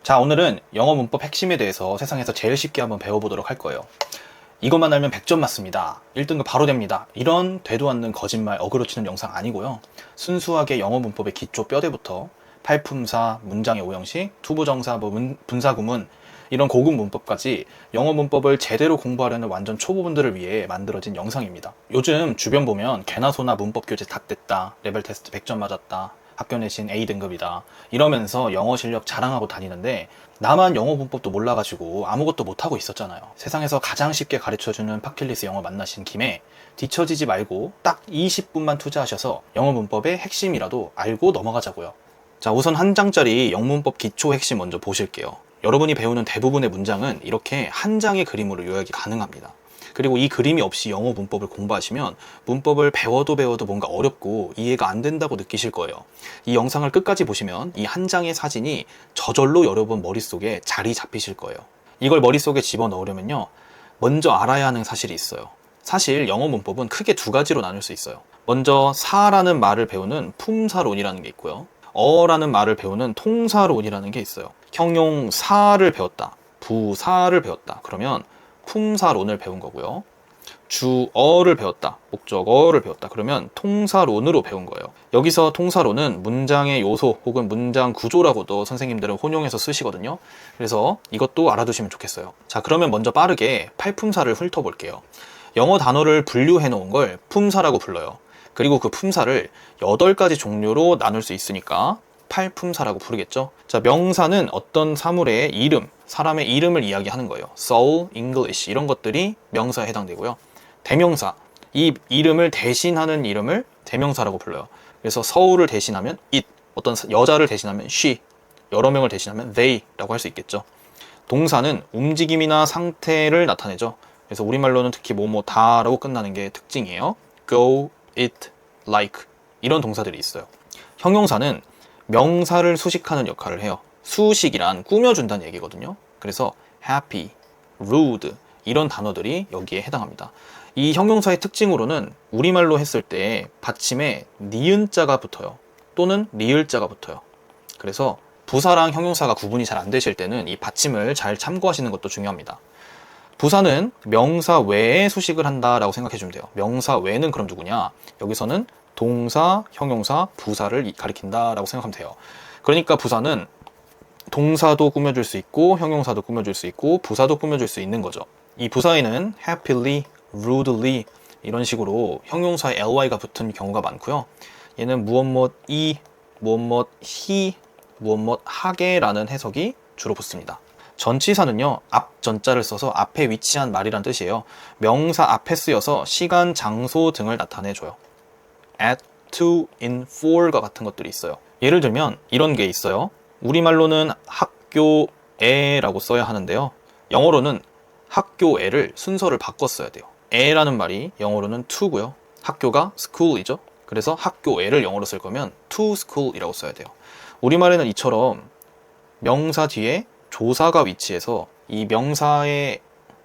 자, 오늘은 영어 문법 핵심에 대해서 세상에서 제일 쉽게 한번 배워보도록 할 거예요. 이것만 알면 100점 맞습니다. 1등급 바로 됩니다. 이런 되도 않는 거짓말 어그로치는 영상 아니고요. 순수하게 영어 문법의 기초 뼈대부터 팔품사, 문장의 오형식, 투부정사, 분사구문 이런 고급 문법까지 영어 문법을 제대로 공부하려는 완전 초보분들을 위해 만들어진 영상입니다. 요즘 주변 보면 개나 소나 문법 교재 다 뗐다, 레벨 테스트 100점 맞았다, 학교 내신 A등급이다 이러면서 영어 실력 자랑하고 다니는데 나만 영어 문법도 몰라가지고 아무것도 못하고 있었잖아요. 세상에서 가장 쉽게 가르쳐주는 팟킬리스 영어 만나신 김에 뒤처지지 말고 딱 20분만 투자하셔서 영어 문법의 핵심이라도 알고 넘어가자고요. 자, 우선 한 장짜리 영문법 기초 핵심 먼저 보실게요. 여러분이 배우는 대부분의 문장은 이렇게 한 장의 그림으로 요약이 가능합니다. 그리고 이 그림이 없이 영어 문법을 공부하시면 문법을 배워도 뭔가 어렵고 이해가 안 된다고 느끼실 거예요. 이 영상을 끝까지 보시면 이 한 장의 사진이 저절로 여러분 머릿속에 자리 잡히실 거예요. 이걸 머릿속에 집어넣으려면요, 먼저 알아야 하는 사실이 있어요. 사실 영어 문법은 크게 두 가지로 나눌 수 있어요. 먼저 사라는 말을 배우는 품사론이라는 게 있고요, 어라는 말을 배우는 통사론이라는 게 있어요. 형용사를 배웠다, 부사를 배웠다 그러면 품사론을 배운 거고요. 주어를 배웠다, 목적어를 배웠다 그러면 통사론으로 배운 거예요. 여기서 통사론은 문장의 요소 혹은 문장 구조라고도 선생님들은 혼용해서 쓰시거든요. 그래서 이것도 알아두시면 좋겠어요. 자, 그러면 먼저 빠르게 팔품사를 훑어볼게요. 영어 단어를 분류해 놓은 걸 품사라고 불러요. 그리고 그 품사를 8가지 종류로 나눌 수 있으니까 팔품사라고 부르겠죠. 자, 명사는 어떤 사물의 이름, 사람의 이름을 이야기하는 거예요. Seoul, English 이런 것들이 명사에 해당되고요. 대명사, 이 이름을 대신하는 이름을 대명사라고 불러요. 그래서 서울을 대신하면 it, 어떤 여자를 대신하면 she, 여러 명을 대신하면 they라고 할 수 있겠죠. 동사는 움직임이나 상태를 나타내죠. 그래서 우리말로는 특히 다라고 끝나는 게 특징이에요. go, it, like 이런 동사들이 있어요. 형용사는 명사를 수식하는 역할을 해요. 수식이란 꾸며준다는 얘기거든요. 그래서 happy, rude 이런 단어들이 여기에 해당합니다. 이 형용사의 특징으로는 우리말로 했을 때 받침에 니은자가 붙어요. 또는 리을자가 붙어요. 그래서 부사랑 형용사가 구분이 잘 안 되실 때는 이 받침을 잘 참고하시는 것도 중요합니다. 부사는 명사 외에 수식을 한다라고 생각해 주면 돼요. 명사 외는 그럼 누구냐? 여기서는 동사, 형용사, 부사를 가리킨다라고 생각하면 돼요. 그러니까 부사는 동사도 꾸며줄 수 있고 형용사도 꾸며줄 수 있고 부사도 꾸며줄 수 있는 거죠. 이 부사에는 happily, rudely 이런 식으로 형용사에 ly가 붙은 경우가 많고요. 얘는 무엇이, 무엇이, 하게라는 해석이 주로 붙습니다. 전치사는요, 앞 전자를 써서 앞에 위치한 말이란 뜻이에요. 명사 앞에 쓰여서 시간, 장소 등을 나타내줘요. at, to, in, for과 같은 것들이 있어요. 예를 들면 이런 게 있어요. 우리말로는 학교에라고 써야 하는데요. 영어로는 학교에를 순서를 바꿔 써야 돼요. 에라는 말이 영어로는 to고요. 학교가 school이죠. 그래서 학교에를 영어로 쓸 거면 to school이라고 써야 돼요. 우리말에는 이처럼 명사 뒤에 조사가 위치해서 이 명사의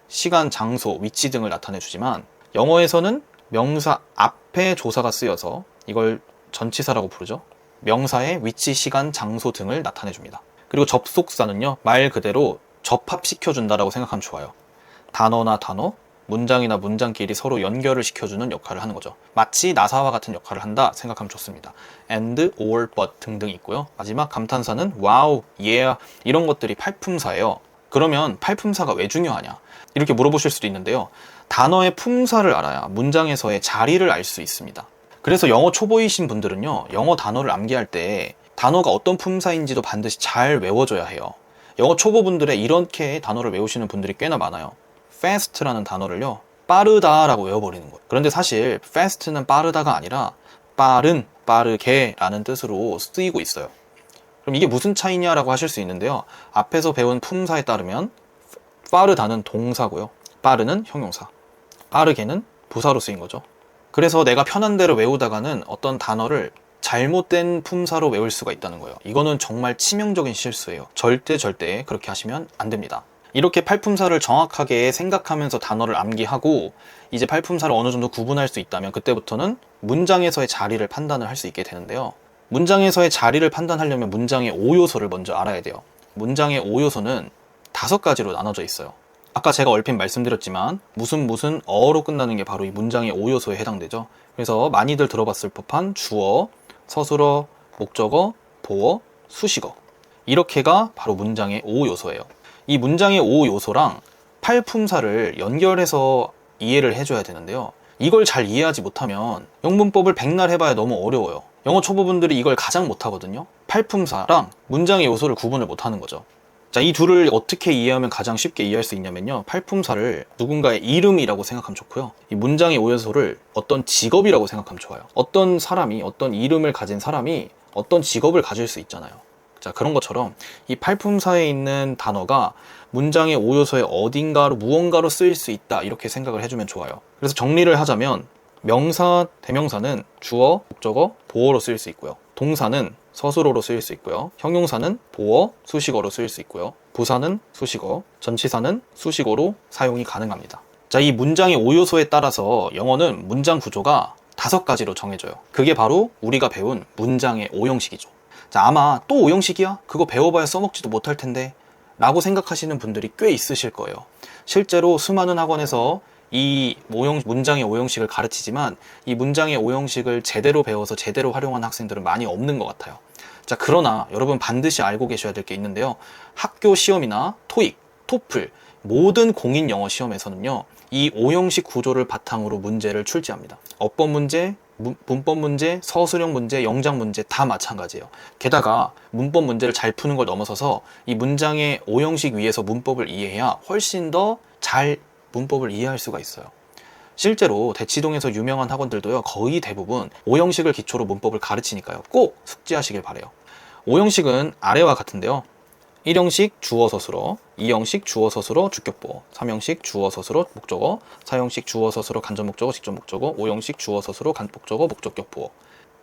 시간, 장소, 위치 등을 나타내 주지만 영어에서는 명사 앞에 조사가 쓰여서 이걸 전치사라고 부르죠. 명사의 위치, 시간, 장소 등을 나타내 줍니다. 그리고 접속사는요, 말 그대로 접합시켜준다라고 생각하면 좋아요. 단어나 단어, 문장이나 문장끼리 서로 연결을 시켜주는 역할을 하는 거죠. 마치 나사와 같은 역할을 한다 생각하면 좋습니다. and, or, but 등등 있고요. 마지막 감탄사는 wow, yeah 이런 것들이 팔품사예요. 그러면 팔품사가 왜 중요하냐? 이렇게 물어보실 수도 있는데요. 단어의 품사를 알아야 문장에서의 자리를 알 수 있습니다. 그래서 영어 초보이신 분들은요, 영어 단어를 암기할 때 단어가 어떤 품사인지도 반드시 잘 외워줘야 해요. 영어 초보분들의 이렇게 단어를 외우시는 분들이 꽤나 많아요. fast라는 단어를요, 빠르다라고 외워버리는 거예요. 그런데 사실 fast는 빠르다가 아니라 빠른, 빠르게 라는 뜻으로 쓰이고 있어요. 그럼 이게 무슨 차이냐라고 하실 수 있는데요. 앞에서 배운 품사에 따르면 빠르다는 동사고요, 빠르는 형용사, 빠르게는 부사로 쓰인 거죠. 그래서 내가 편한 대로 외우다가는 어떤 단어를 잘못된 품사로 외울 수가 있다는 거예요. 이거는 정말 치명적인 실수예요. 절대 그렇게 하시면 안 됩니다. 이렇게 팔품사를 정확하게 생각하면서 단어를 암기하고 이제 팔품사를 어느 정도 구분할 수 있다면 그때부터는 문장에서의 자리를 판단을 할 수 있게 되는데요. 문장에서의 자리를 판단하려면 문장의 5요소를 먼저 알아야 돼요. 문장의 5요소는 5가지로 나눠져 있어요. 아까 제가 얼핏 말씀드렸지만 무슨 어로 끝나는 게 바로 이 문장의 5요소에 해당되죠. 그래서 많이들 들어봤을 법한 주어, 서술어, 목적어, 보어, 수식어, 이렇게가 바로 문장의 5요소예요. 이 문장의 5요소랑 팔품사를 연결해서 이해를 해줘야 되는데요. 이걸 잘 이해하지 못하면 영문법을 백날 해봐야 너무 어려워요. 영어 초보분들이 이걸 가장 못하거든요. 팔품사랑 문장의 요소를 구분을 못하는 거죠. 자, 이 둘을 어떻게 이해하면 가장 쉽게 이해할 수 있냐면요. 팔품사를 누군가의 이름이라고 생각하면 좋고요. 이 문장의 5요소를 어떤 직업이라고 생각하면 좋아요. 어떤 사람이, 어떤 이름을 가진 사람이 어떤 직업을 가질 수 있잖아요. 자, 그런 것처럼 이 팔품사에 있는 단어가 문장의 5요소의 어딘가로, 무언가로 쓰일 수 있다, 이렇게 생각을 해주면 좋아요. 그래서 정리를 하자면 명사, 대명사는 주어, 목적어, 보어로 쓰일 수 있고요. 동사는 서술어로 쓰일 수 있고요. 형용사는 보어, 수식어로 쓰일 수 있고요. 부사는 수식어, 전치사는 수식어로 사용이 가능합니다. 자, 이 문장의 5요소에 따라서 영어는 문장 구조가 5가지로 정해져요. 그게 바로 우리가 배운 문장의 5형식이죠. 자, 아마 또 5형식이야? 그거 배워봐야 써먹지도 못할 텐데 라고 생각하시는 분들이 꽤 있으실 거예요. 실제로 수많은 학원에서 이 문장의 5형식을 가르치지만 이 문장의 5형식을 제대로 배워서 제대로 활용한 학생들은 많이 없는 것 같아요. 자, 그러나 여러분 반드시 알고 계셔야 될 게 있는데요. 학교 시험이나 토익, 토플, 모든 공인 영어 시험에서는요, 이 5형식 구조를 바탕으로 문제를 출제합니다. 어법 문제, 문법 문제, 서술형 문제, 영작 문제 다 마찬가지예요. 게다가 문법 문제를 잘 푸는 걸 넘어서서 이 문장의 5형식 위에서 문법을 이해해야 훨씬 더 잘 문법을 이해할 수가 있어요. 실제로 대치동에서 유명한 학원들도요, 거의 대부분 5형식을 기초로 문법을 가르치니까요. 꼭 숙지하시길 바래요. 5형식은 아래와 같은데요. 1형식 주어 서술어, 2형식 주어 서술어 주격보어, 3형식 주어 서술어 목적어, 4형식 주어 서술어 간접 목적어 직접 목적어, 5형식 주어 서술어 간 목적어 목적격 보어.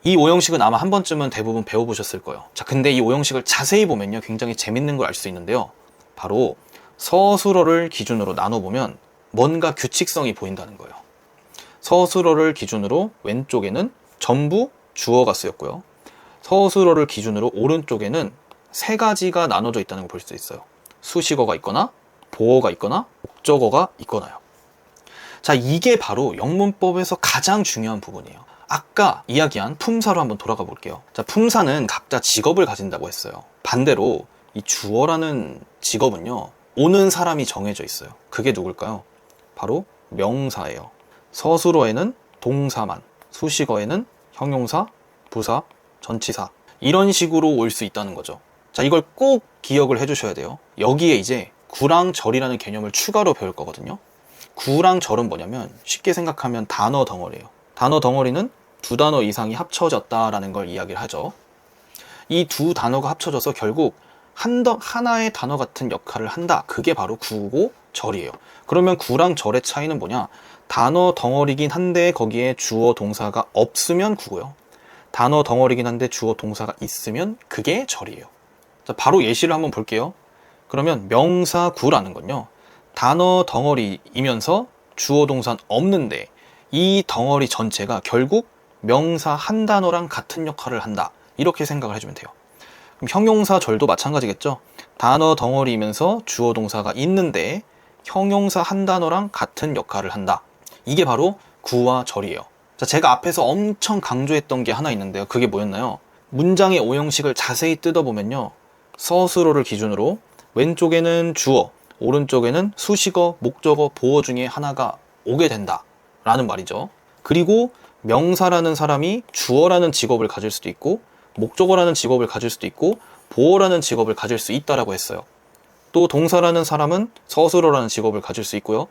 이 5형식은 아마 한 번쯤은 대부분 배워보셨을 거예요. 자, 근데 이 5형식을 자세히 보면요, 굉장히 재밌는 걸 알 수 있는데요. 바로 서술어를 기준으로 나눠보면 뭔가 규칙성이 보인다는 거예요. 서술어를 기준으로 왼쪽에는 전부 주어가 쓰였고요. 서술어를 기준으로 오른쪽에는 3가지가 나눠져 있다는 걸 볼 수 있어요. 수식어가 있거나 보어가 있거나 목적어가 있거나요. 자, 이게 바로 영문법에서 가장 중요한 부분이에요. 아까 이야기한 품사로 한번 돌아가 볼게요. 자, 품사는 각자 직업을 가진다고 했어요. 반대로 이 주어라는 직업은요, 오는 사람이 정해져 있어요. 그게 누굴까요? 바로 명사예요. 서술어에는 동사만, 수식어에는 형용사, 부사, 전치사, 이런 식으로 올 수 있다는 거죠. 자, 이걸 꼭 기억을 해주셔야 돼요. 여기에 이제 구랑 절이라는 개념을 추가로 배울 거거든요. 구랑 절은 뭐냐면 쉽게 생각하면 단어 덩어리예요. 단어 덩어리는 2단어 이상이 합쳐졌다라는 걸 이야기를 하죠. 이 2단어가 합쳐져서 결국 하나의 단어 같은 역할을 한다. 그게 바로 구고 절이에요. 그러면 구랑 절의 차이는 뭐냐? 단어 덩어리긴 한데 거기에 주어 동사가 없으면 구고요. 단어 덩어리긴 한데 주어 동사가 있으면 그게 절이에요. 자, 바로 예시를 한번 볼게요. 그러면 명사구라는 건요, 단어 덩어리이면서 주어 동사는 없는데 이 덩어리 전체가 결국 명사 한 단어랑 같은 역할을 한다, 이렇게 생각을 해주면 돼요. 그럼 형용사 절도 마찬가지겠죠. 단어 덩어리이면서 주어 동사가 있는데 형용사 한 단어랑 같은 역할을 한다. 이게 바로 구와 절이에요. 자, 제가 앞에서 엄청 강조했던 게 하나 있는데요. 그게 뭐였나요? 문장의 5형식을 자세히 뜯어보면요, 서술어를 기준으로 왼쪽에는 주어, 오른쪽에는 수식어, 목적어, 보어 중에 하나가 오게 된다 라는 말이죠. 그리고 명사라는 사람이 주어라는 직업을 가질 수도 있고 목적어라는 직업을 가질 수도 있고 보어라는 직업을 가질 수 있다라고 했어요. 또 동사라는 사람은 서술어라는 직업을 가질 수 있고요.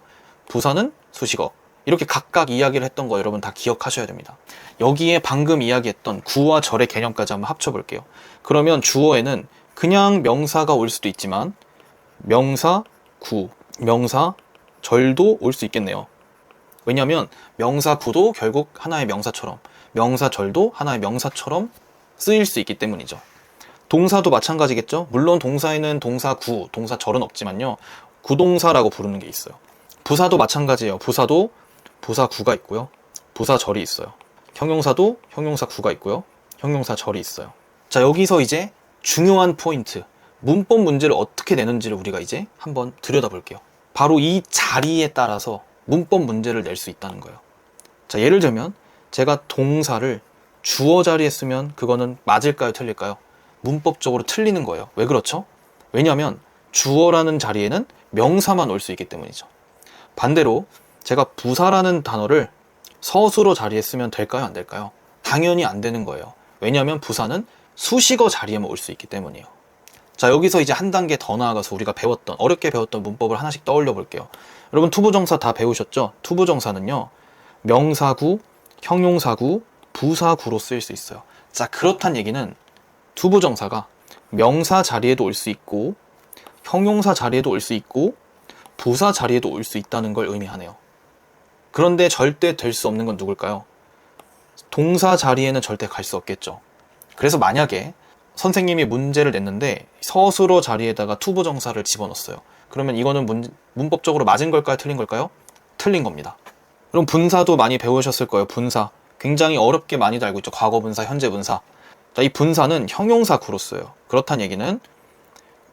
부사는 수식어. 이렇게 각각 이야기를 했던 거 여러분 다 기억하셔야 됩니다. 여기에 방금 이야기했던 구와 절의 개념까지 한번 합쳐볼게요. 그러면 주어에는 그냥 명사가 올 수도 있지만 명사, 구, 명사, 절도 올 수 있겠네요. 왜냐하면 명사 구도 결국 하나의 명사처럼, 명사 절도 하나의 명사처럼 쓰일 수 있기 때문이죠. 동사도 마찬가지겠죠. 물론 동사에는 동사 구, 동사 절은 없지만요, 구동사라고 부르는 게 있어요. 부사도 마찬가지예요. 부사도 부사 구가 있고요, 부사 절이 있어요. 형용사도 형용사 구가 있고요, 형용사 절이 있어요. 자, 여기서 이제 중요한 포인트, 문법 문제를 어떻게 내는지를 우리가 이제 한번 들여다볼게요. 바로 이 자리에 따라서 문법 문제를 낼 수 있다는 거예요. 자, 예를 들면 제가 동사를 주어 자리에 쓰면 그거는 맞을까요, 틀릴까요? 문법적으로 틀리는 거예요. 왜 그렇죠? 왜냐하면 주어라는 자리에는 명사만 올 수 있기 때문이죠. 반대로 제가 부사라는 단어를 서술어 자리에 쓰면 될까요, 안 될까요? 당연히 안 되는 거예요. 왜냐하면 부사는 수식어 자리에만 올 수 있기 때문이에요. 자, 여기서 이제 한 단계 더 나아가서 우리가 어렵게 배웠던 문법을 하나씩 떠올려 볼게요. 여러분, 투부정사 다 배우셨죠? 투부정사는요, 명사구, 형용사구, 부사구로 쓰일 수 있어요. 자, 그렇단 얘기는 투부정사가 명사 자리에도 올 수 있고, 형용사 자리에도 올 수 있고, 부사 자리에도 올 수 있다는 걸 의미하네요. 그런데 절대 될 수 없는 건 누굴까요? 동사 자리에는 절대 갈 수 없겠죠. 그래서 만약에 선생님이 문제를 냈는데 서술어 자리에다가 투부정사를 집어넣었어요. 그러면 이거는 문법적으로 맞은 걸까요? 틀린 걸까요? 틀린 겁니다. 그럼 분사도 많이 배우셨을 거예요. 분사. 굉장히 어렵게 많이 알고 있죠. 과거분사, 현재분사. 자, 이 분사는 형용사구로 써요. 그렇다는 얘기는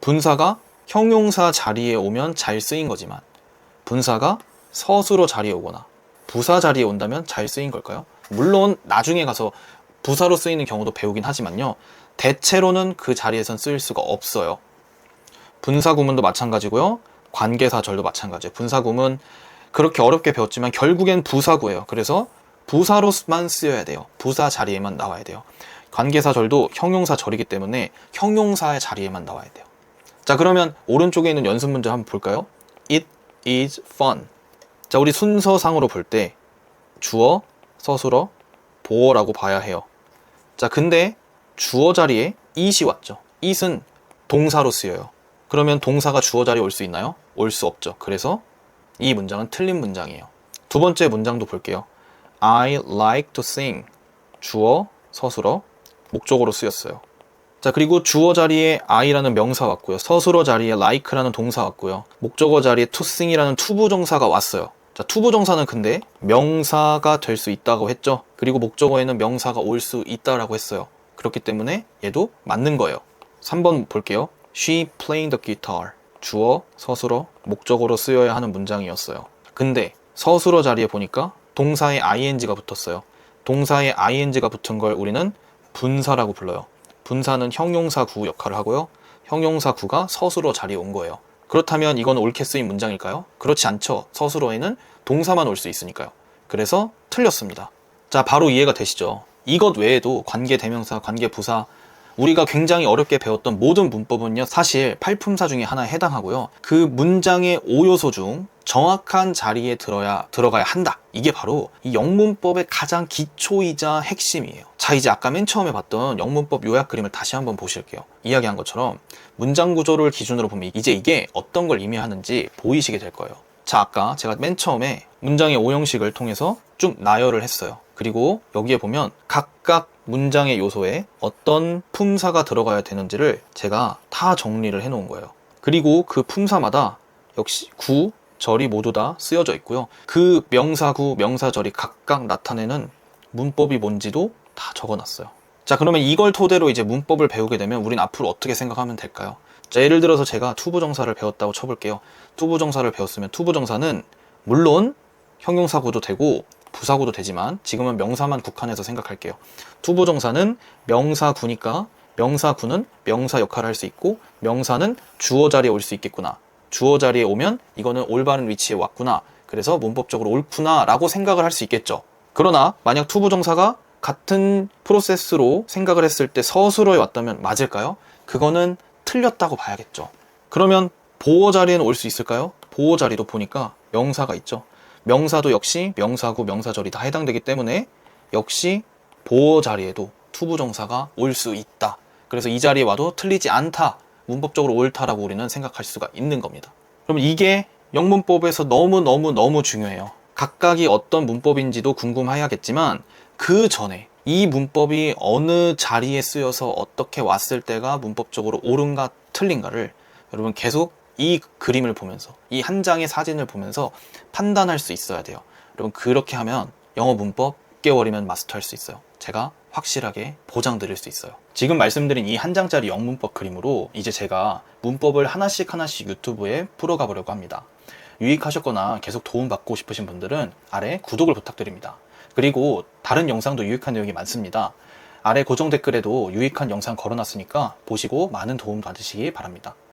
분사가 형용사 자리에 오면 잘 쓰인 거지만 분사가 서술어 자리에 오거나 부사 자리에 온다면 잘 쓰인 걸까요? 물론 나중에 가서 부사로 쓰이는 경우도 배우긴 하지만요. 대체로는 그 자리에선 쓰일 수가 없어요. 분사구문도 마찬가지고요. 관계사절도 마찬가지예요. 분사구문 그렇게 어렵게 배웠지만 결국엔 부사구예요. 그래서 부사로만 쓰여야 돼요. 부사 자리에만 나와야 돼요. 관계사절도 형용사절이기 때문에 형용사의 자리에만 나와야 돼요. 자, 그러면 오른쪽에 있는 연습 문제 한번 볼까요? It is fun. 자, 우리 순서상으로 볼 때 주어, 서술어, 보어라고 봐야 해요. 자, 근데 주어 자리에 it이 왔죠. it은 동사로 쓰여요. 그러면 동사가 주어 자리에 올 수 있나요? 올 수 없죠. 그래서 이 문장은 틀린 문장이에요. 두 번째 문장도 볼게요. I like to sing. 주어, 서술어, 목적어로 쓰였어요. 자, 그리고 주어 자리에 I라는 명사 왔고요. 서술어 자리에 like라는 동사 왔고요. 목적어 자리에 to sing이라는 투부정사가 왔어요. 자, 투부정사는 근데 명사가 될 수 있다고 했죠. 그리고 목적어에는 명사가 올 수 있다라고 했어요. 그렇기 때문에 얘도 맞는 거예요. 3번 볼게요. She playing the guitar. 주어, 서술어, 목적어로 쓰여야 하는 문장이었어요. 근데 서술어 자리에 보니까 동사에 ing가 붙었어요. 동사에 ing가 붙은 걸 우리는 분사라고 불러요. 분사는 형용사구 역할을 하고요. 형용사구가 서술어 자리에 온 거예요. 그렇다면 이건 옳게 쓰인 문장일까요? 그렇지 않죠. 서술어에는 동사만 올 수 있으니까요. 그래서 틀렸습니다. 자, 바로 이해가 되시죠? 이것 외에도 관계 대명사, 관계 부사, 우리가 굉장히 어렵게 배웠던 모든 문법은요, 사실 팔품사 중에 하나에 해당하고요. 그 문장의 5요소 중 정확한 자리에 들어가야 한다. 이게 바로 이 영문법의 가장 기초이자 핵심이에요. 자, 이제 아까 맨 처음에 봤던 영문법 요약 그림을 다시 한번 보실게요. 이야기한 것처럼 문장 구조를 기준으로 보면 이제 이게 어떤 걸 의미하는지 보이시게 될 거예요. 자, 아까 제가 맨 처음에 문장의 오형식을 통해서 쭉 나열을 했어요. 그리고 여기에 보면 각각 문장의 요소에 어떤 품사가 들어가야 되는지를 제가 다 정리를 해 놓은 거예요. 그리고 그 품사마다 역시 구, 절이 모두 다 쓰여져 있고요. 그 명사구, 명사절이 각각 나타내는 문법이 뭔지도 다 적어놨어요. 자, 그러면 이걸 토대로 이제 문법을 배우게 되면 우린 앞으로 어떻게 생각하면 될까요? 자, 예를 들어서 제가 투부정사를 배웠다고 쳐볼게요. 투부정사를 배웠으면 투부정사는 물론 형용사구도 되고 부사구도 되지만 지금은 명사만 국한해서 생각할게요. 투부정사는 명사구니까 명사구는 명사 역할을 할 수 있고 명사는 주어 자리에 올 수 있겠구나. 주어 자리에 오면 이거는 올바른 위치에 왔구나. 그래서 문법적으로 옳구나 라고 생각을 할 수 있겠죠. 그러나 만약 투부정사가 같은 프로세스로 생각을 했을 때 서술어에 왔다면 맞을까요? 그거는 틀렸다고 봐야겠죠. 그러면 보어 자리에는 올 수 있을까요? 보어 자리도 보니까 명사가 있죠. 명사도 역시 명사구, 명사절이 다 해당되기 때문에 역시 보어 자리에도 투부정사가 올 수 있다. 그래서 이 자리에 와도 틀리지 않다. 문법적으로 옳다라고 우리는 생각할 수가 있는 겁니다. 그럼 이게 영문법에서 너무 중요해요. 각각이 어떤 문법인지도 궁금해야겠지만 그 전에 이 문법이 어느 자리에 쓰여서 어떻게 왔을 때가 문법적으로 옳은가 틀린가를 여러분 계속 이 그림을 보면서 이 한 장의 사진을 보면서 판단할 수 있어야 돼요. 여러분 그렇게 하면 영어 문법 6개월이면 마스터할 수 있어요. 제가 확실하게 보장드릴 수 있어요. 지금 말씀드린 이 한 장짜리 영문법 그림으로 이제 제가 문법을 하나씩 유튜브에 풀어가 보려고 합니다. 유익하셨거나 계속 도움받고 싶으신 분들은 아래 구독을 부탁드립니다. 그리고 다른 영상도 유익한 내용이 많습니다. 아래 고정 댓글에도 유익한 영상 걸어놨으니까 보시고 많은 도움 받으시기 바랍니다.